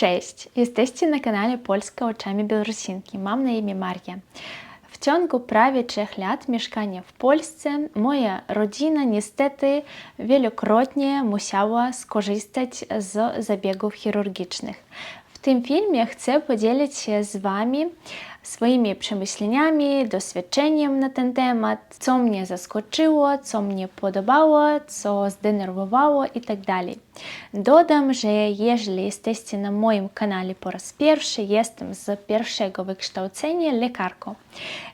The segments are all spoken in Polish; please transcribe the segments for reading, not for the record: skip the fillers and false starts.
Cześć! Jesteście na kanale Polska oczami Białorusinki. Mam na imię Maria. W ciągu prawie 3 lat mieszkania w Polsce moja rodzina niestety wielokrotnie musiała skorzystać z zabiegów chirurgicznych. W tym filmie chcę podzielić się z Wami swoimi przemyśleniami, doświadczeniem na ten temat, co mnie zaskoczyło, co mnie podobało, co zdenerwowało itd. Dodam, że jeżeli jesteście na moim kanale po raz pierwszy, jestem z pierwszego wykształcenia lekarką,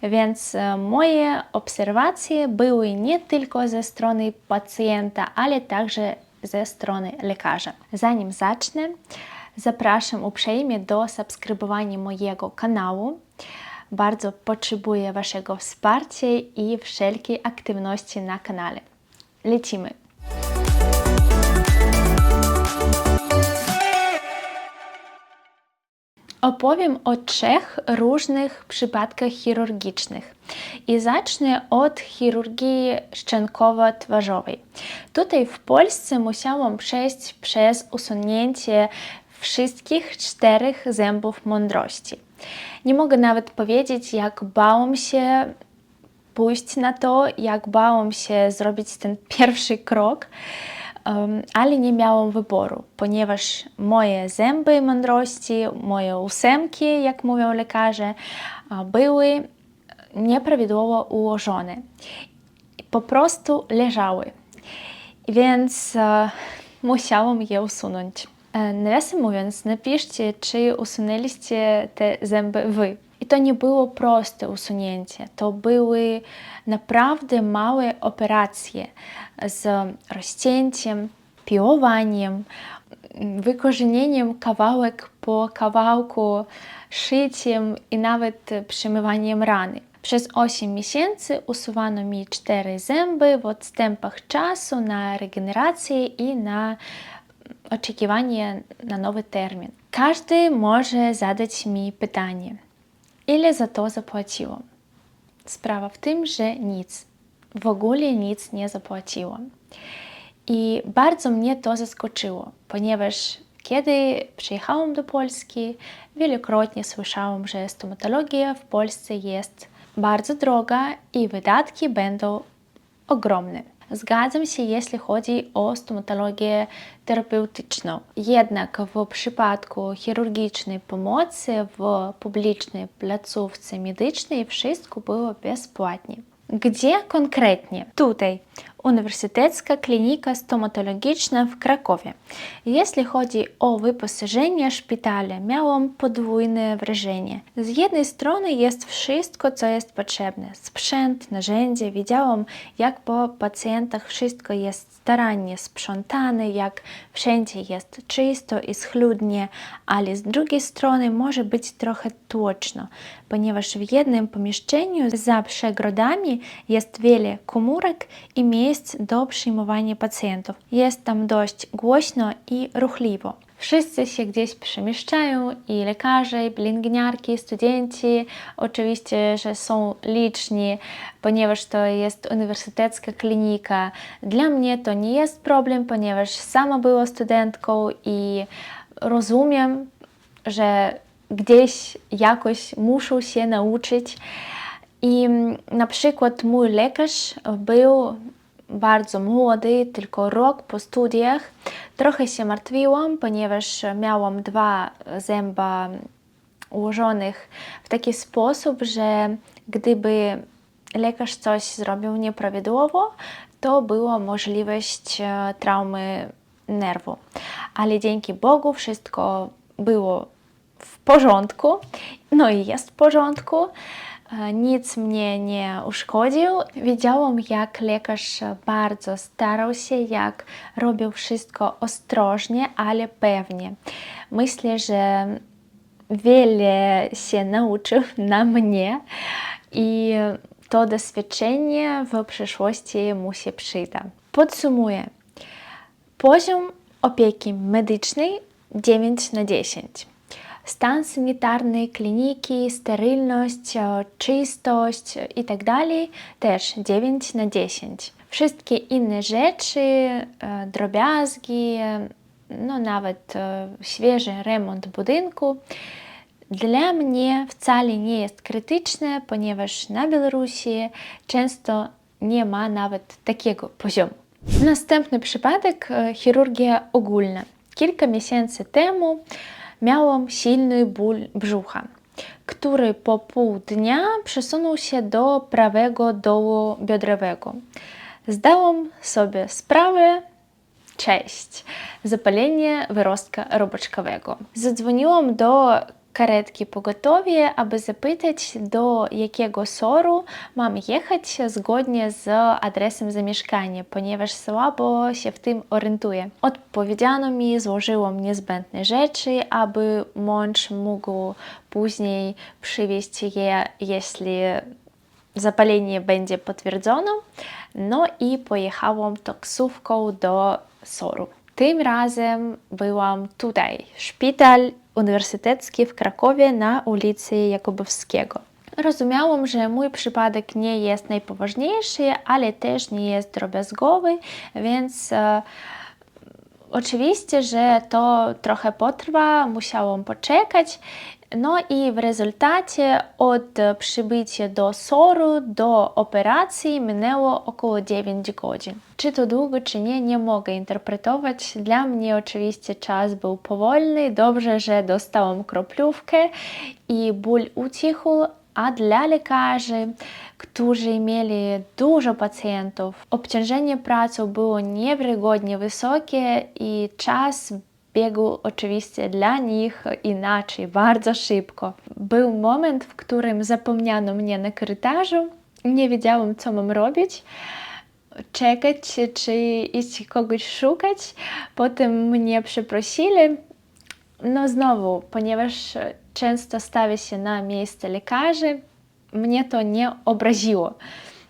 więc moje obserwacje były nie tylko ze strony pacjenta, ale także ze strony lekarza. Zanim zacznę, zapraszam uprzejmie do subskrybowania mojego kanału. Bardzo potrzebuję Waszego wsparcia i wszelkiej aktywności na kanale. Lecimy! Opowiem o 3 różnych przypadkach chirurgicznych i zacznę od chirurgii szczękowo-twarzowej. Tutaj w Polsce musiałam przejść przez usunięcie wszystkich 4 zębów mądrości. Nie mogę nawet powiedzieć, jak bałam się pójść na to, jak bałam się zrobić ten pierwszy krok, ale nie miałam wyboru, ponieważ moje zęby mądrości, moje 8, jak mówią lekarze, były nieprawidłowo ułożone. Po prostu leżały, więc musiałam je usunąć. Nawiasem mówiąc, napiszcie, czy usunęliście te zęby Wy. I to nie było proste usunięcie, to były naprawdę małe operacje z rozcięciem, piłowaniem, wykorzenieniem kawałek po kawałku, szyciem i nawet przemywaniem rany. Przez 8 miesięcy usuwano mi 4 zęby w odstępach czasu na regenerację i na oczekiwanie na nowy termin. Każdy może zadać mi pytanie, ile za to zapłaciłam? Sprawa w tym, że nic, w ogóle nic nie zapłaciłam. I bardzo mnie to zaskoczyło, ponieważ kiedy przyjechałam do Polski, wielokrotnie słyszałam, że stomatologia w Polsce jest bardzo droga i wydatki będą ogromne. Zgadzam się, jeśli chodzi o stomatologię terapeutyczną. Jednak w przypadku chirurgicznej pomocy w publicznej placówce medycznej wszystko było bezpłatnie. Gdzie konkretnie? Tutaj Uniwersytecka Klinika Stomatologiczna w Krakowie. Jeśli chodzi o wyposażenie szpitala, miałam podwójne wrażenie. Z jednej strony jest wszystko, co jest potrzebne. Sprzęt, narzędzia. Widziałam, jak po pacjentach wszystko jest starannie sprzątane, jak wszędzie jest czysto i schludnie, ale z drugiej strony może być trochę tłoczno, ponieważ w jednym pomieszczeniu za przegrodami jest wiele komórek i miejsc do przyjmowania pacjentów. Jest tam dość głośno i ruchliwo. Wszyscy się gdzieś przemieszczają i lekarze, i pielęgniarki, studenci. Oczywiście, że są liczni, ponieważ to jest uniwersytecka klinika. Dla mnie to nie jest problem, ponieważ sama była studentką i rozumiem, że gdzieś jakoś muszę się nauczyć. I na przykład mój lekarz był bardzo młody, tylko rok po studiach. Trochę się martwiłam, ponieważ miałam 2 zęba ułożonych w taki sposób, że gdyby lekarz coś zrobił nieprawidłowo, to była możliwość traumy nerwu. Ale dzięki Bogu wszystko było w porządku, no i jest w porządku. Nic mnie nie uszkodził. Widziałam, jak lekarz bardzo starał się, jak robił wszystko ostrożnie, ale pewnie. Myślę, że wiele się nauczył na mnie i to doświadczenie w przyszłości mu się przyda. Podsumuję. Poziom opieki medycznej 9/10. Stan sanitarny kliniki, sterylność, czystość itd. też 9/10. Wszystkie inne rzeczy, drobiazgi, no nawet świeży remont budynku dla mnie wcale nie jest krytyczne, ponieważ na Białorusi często nie ma nawet takiego poziomu. Następny przypadek – chirurgia ogólna. Kilka miesięcy temu miałam silny ból brzucha, który po pół dnia przesunął się do prawego dołu biodrowego. Zdałam sobie sprawę, cześć, zapalenie wyrostka robaczkowego. Zadzwoniłam do karetki pogotowie, aby zapytać, do jakiego SOR-u mam jechać zgodnie z adresem zamieszkania, ponieważ słabo się w tym orientuję. Odpowiedziano mi, złożyłam niezbędne rzeczy, aby mąż mógł później przywieźć je, jeśli zapalenie będzie potwierdzone. No i pojechałam taksówką do SOR-u. Tym razem byłam tutaj, szpital uniwersytecki w Krakowie na ulicy Jakubowskiego. Rozumiałam, że mój przypadek nie jest najpoważniejszy, ale też nie jest drobiazgowy, więc oczywiście, że to trochę potrwa, musiałam poczekać. No i w rezultacie od przybycia do SOR-u do operacji minęło około 9 godzin. Czy to długo, czy nie, nie mogę interpretować. Dla mnie oczywiście czas był powolny, dobrze, że dostałam kroplówkę i ból ucichł, a dla lekarzy, którzy mieli dużo pacjentów, obciążenie pracą było niewiarygodnie wysokie i czas biegł oczywiście dla nich inaczej, bardzo szybko. Był moment, w którym zapomniano mnie na korytarzu, nie wiedziałam, co mam robić, czekać, czy iść kogoś szukać. Potem mnie przeprosili. No znowu, ponieważ często stawię się na miejsce lekarzy, mnie to nie obraziło.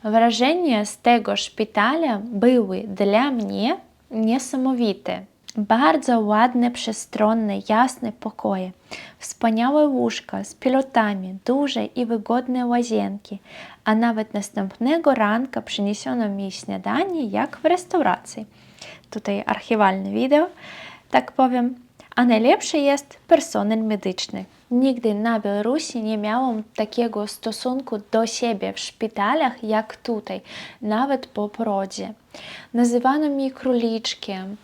Wrażenia z tego szpitala były dla mnie niesamowite. Bardzo ładne, przestronne, jasne pokoje, wspaniałe łóżka z pilotami, duże i wygodne łazienki, a nawet następnego ranka przyniesiono mi śniadanie jak w restauracji. Tutaj archiwalne wideo, tak powiem. A najlepszy jest personel medyczny. Nigdy na Białorusi nie miałam takiego stosunku do siebie w szpitalach jak tutaj, nawet po porodzie. Nazywano mnie króliczkiem,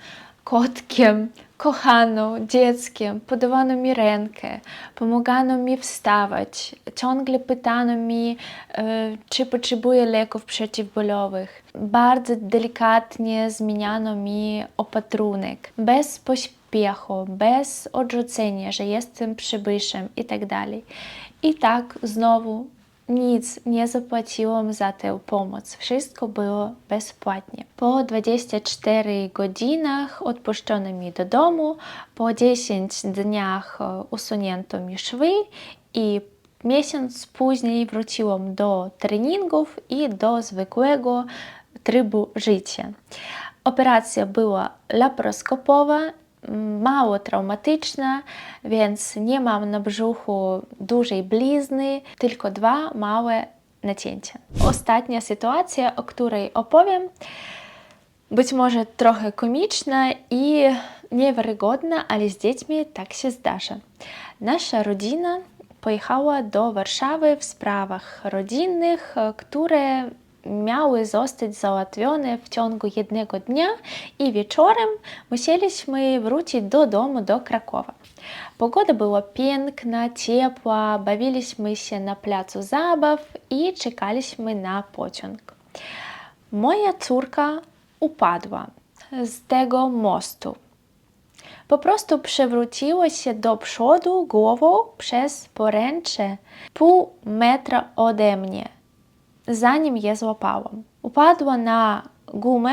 kotkiem, kochaną, dzieckiem, podawano mi rękę, pomagano mi wstawać, ciągle pytano mi, czy potrzebuję leków przeciwbólowych. Bardzo delikatnie zmieniano mi opatrunek, bez pośpiechu, bez odrzucenia, że jestem przybyszem itd. I tak znowu nic nie zapłaciłam za tę pomoc. Wszystko było bezpłatnie. Po 24 godzinach odpuszczono mi do domu, po 10 dniach usunięto mi szwy i miesiąc później wróciłam do treningów i do zwykłego trybu życia. Operacja była laparoskopowa, mało traumatyczna, więc nie mam na brzuchu dużej blizny, tylko 2 małe nacięcia. Ostatnia sytuacja, o której opowiem, być może trochę komiczna i niewiarygodna, ale z dziećmi tak się zdarza. Nasza rodzina pojechała do Warszawy w sprawach rodzinnych, które miały zostać załatwione w ciągu jednego dnia i wieczorem musieliśmy wrócić do domu, do Krakowa. Pogoda była piękna, ciepła, bawiliśmy się na placu zabaw i czekaliśmy na pociąg. Moja córka upadła z tego mostu. Po prostu przewróciła się do przodu głową przez poręcze pół metra ode mnie, zanim je złapałam. Upadła na gumę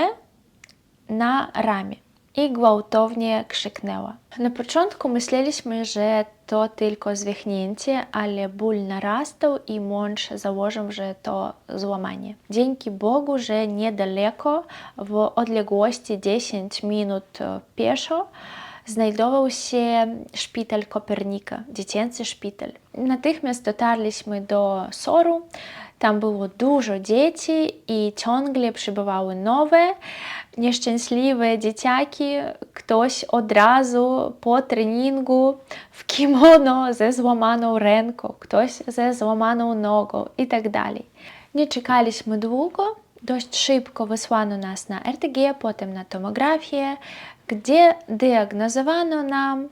na ramię i gwałtownie krzyknęła. Na początku myśleliśmy, że to tylko zwichnięcie, ale ból narastał i mąż założył, że to złamanie. Dzięki Bogu, że niedaleko, w odległości 10 minut pieszo, znajdował się szpital Kopernika, dziecięcy szpital. Natychmiast dotarliśmy do Soru. Tam było dużo dzieci i ciągle przybywały nowe, nieszczęśliwe dzieciaki. Ktoś od razu po treningu w kimono ze złamaną ręką, ktoś ze złamaną nogą i tak dalej. Nie czekaliśmy długo, dość szybko wysłano nas na RTG, potem na tomografię, gdzie diagnozowano nam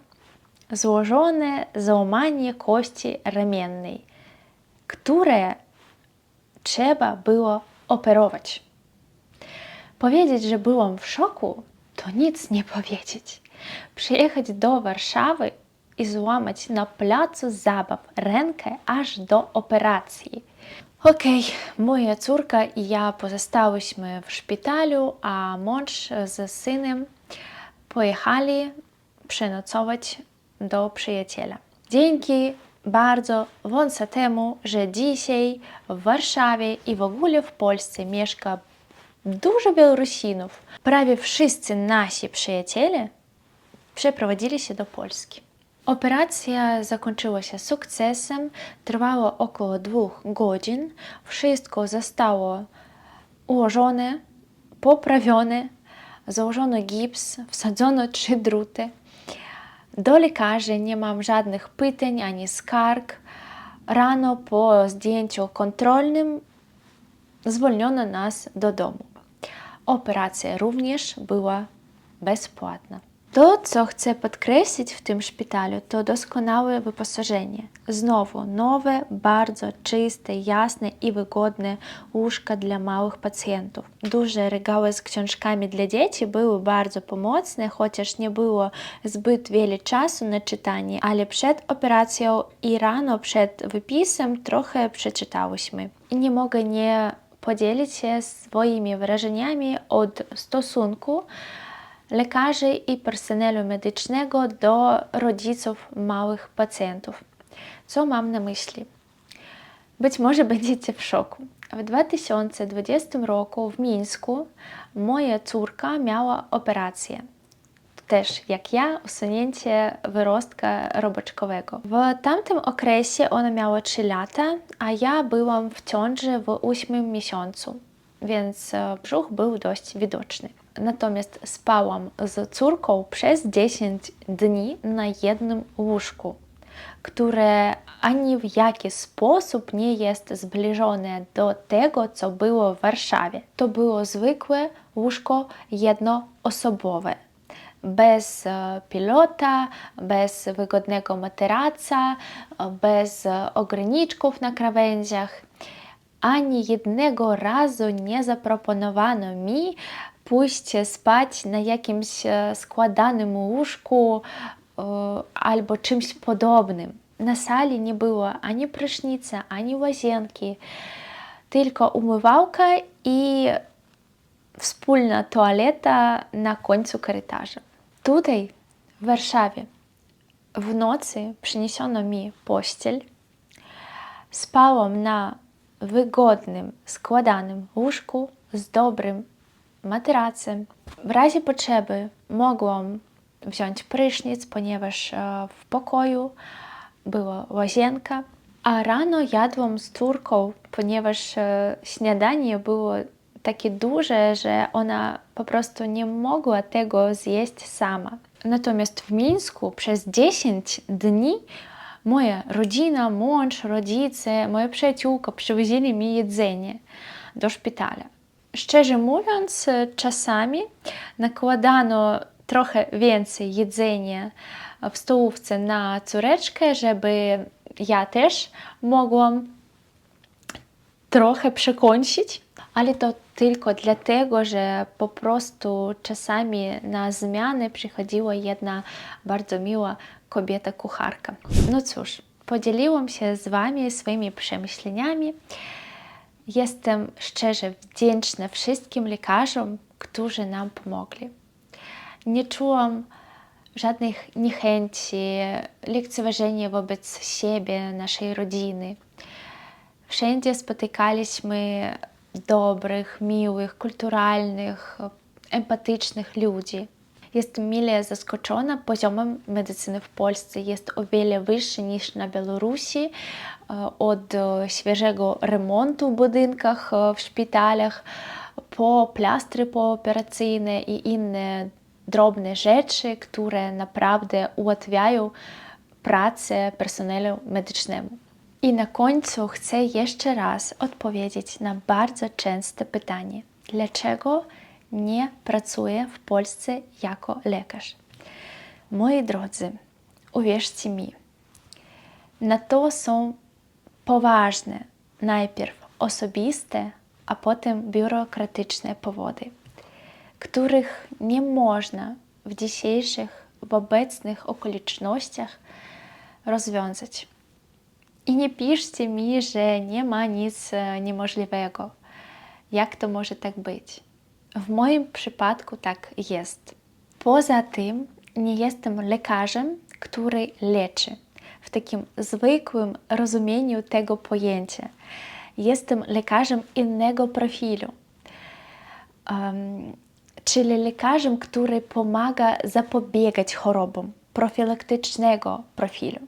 złożone załamanie kości ramiennej, które trzeba było operować. Powiedzieć, że byłam w szoku, to nic nie powiedzieć. Przyjechać do Warszawy i złamać na placu zabaw rękę aż do operacji. Okej, moja córka i ja pozostałyśmy w szpitalu, a mąż z synem pojechali przenocować do przyjaciela. Dzięki bardzo Wąsatemu, że dzisiaj w Warszawie i w ogóle w Polsce mieszka dużo Białorusinów. Prawie wszyscy nasi przyjaciele przeprowadzili się do Polski. Operacja zakończyła się sukcesem, trwała około 2 godzin. Wszystko zostało ułożone, poprawione, założono gips, wsadzono 3 druty. Do lekarzy nie mam żadnych pytań ani skarg. Rano po zdjęciu kontrolnym zwolniono nas do domu. Operacja również była bezpłatna. To, co chcę podkreślić w tym szpitalu, to doskonałe wyposażenie. Znowu nowe, bardzo czyste, jasne i wygodne łóżka dla małych pacjentów. Duże regały z książkami dla dzieci były bardzo pomocne, chociaż nie było zbyt wiele czasu na czytanie, ale przed operacją i rano przed wypisem trochę przeczytałyśmy. I nie mogę nie podzielić się swoimi wrażeniami od stosunku lekarzy i personelu medycznego do rodziców małych pacjentów. Co mam na myśli? Być może będziecie w szoku. W 2020 roku w Mińsku moja córka miała operację. Też jak ja, usunięcie wyrostka robaczkowego. W tamtym okresie ona miała 3 lata, a ja byłam w ciąży w 8 miesiącu, więc brzuch był dość widoczny. Natomiast spałam z córką przez 10 dni na jednym łóżku, które ani w jaki sposób nie jest zbliżone do tego, co było w Warszawie. To było zwykłe łóżko jednoosobowe. Bez pilota, bez wygodnego materaca, bez ograniczków na krawędziach. Ani jednego razu nie zaproponowano mi pójść spać na jakimś składanym łóżku albo czymś podobnym. Na sali nie było ani prysznica, ani łazienki, tylko umywalka i wspólna toaleta na końcu korytarza. Tutaj, w Warszawie, w nocy przyniesiono mi pościel. Spałam na wygodnym, składanym łóżku z dobrym materacem. W razie potrzeby mogłam wziąć prysznic, ponieważ w pokoju była łazienka. A rano jadłam z córką, ponieważ śniadanie było takie duże, że ona po prostu nie mogła tego zjeść sama. Natomiast w Mińsku przez 10 dni moja rodzina, mąż, rodzice, moja przyjaciółka przywozili mi jedzenie do szpitala. Szczerze mówiąc, czasami nakładano trochę więcej jedzenia w stołówce na córeczkę, żeby ja też mogłam trochę przekąsić, ale to tylko dlatego, że po prostu czasami na zmianę przychodziła jedna bardzo miła kobieta kucharka. No cóż, podzieliłam się z Wami swoimi przemyśleniami. Jestem szczerze wdzięczna wszystkim lekarzom, którzy nam pomogli. Nie czułam żadnych niechęci, lekceważenia wobec siebie, naszej rodziny. Wszędzie spotykaliśmy dobrych, miłych, kulturalnych, empatycznych ludzi. Jest mile zaskoczona poziomem medycyny w Polsce. Jest o wiele wyższy niż na Białorusi. Od świeżego remontu w budynkach, w szpitalach, po plastry pooperacyjne i inne drobne rzeczy, które naprawdę ułatwiają pracę personelu medycznemu. I na końcu chcę jeszcze raz odpowiedzieć na bardzo częste pytanie. Dlaczego nie pracuję w Polsce jako lekarz? Moi drodzy, uwierzcie mi, na to są poważne, najpierw osobiste, a potem biurokratyczne powody, których nie można w dzisiejszych, w obecnych okolicznościach rozwiązać. I nie piszcie mi, że nie ma nic niemożliwego. Jak to może tak być? W moim przypadku tak jest. Poza tym nie jestem lekarzem, który leczy. W takim zwykłym rozumieniu tego pojęcia. Jestem lekarzem innego profilu. Czyli lekarzem, który pomaga zapobiegać chorobom, profilaktycznego profilu.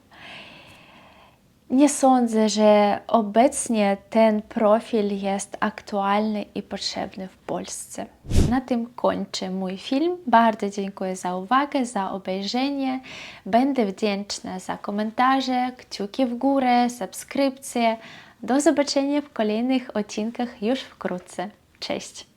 Nie sądzę, że obecnie ten profil jest aktualny i potrzebny w Polsce. Na tym kończę mój film. Bardzo dziękuję za uwagę, za obejrzenie. Będę wdzięczna za komentarze, kciuki w górę, subskrypcje. Do zobaczenia w kolejnych odcinkach już wkrótce. Cześć!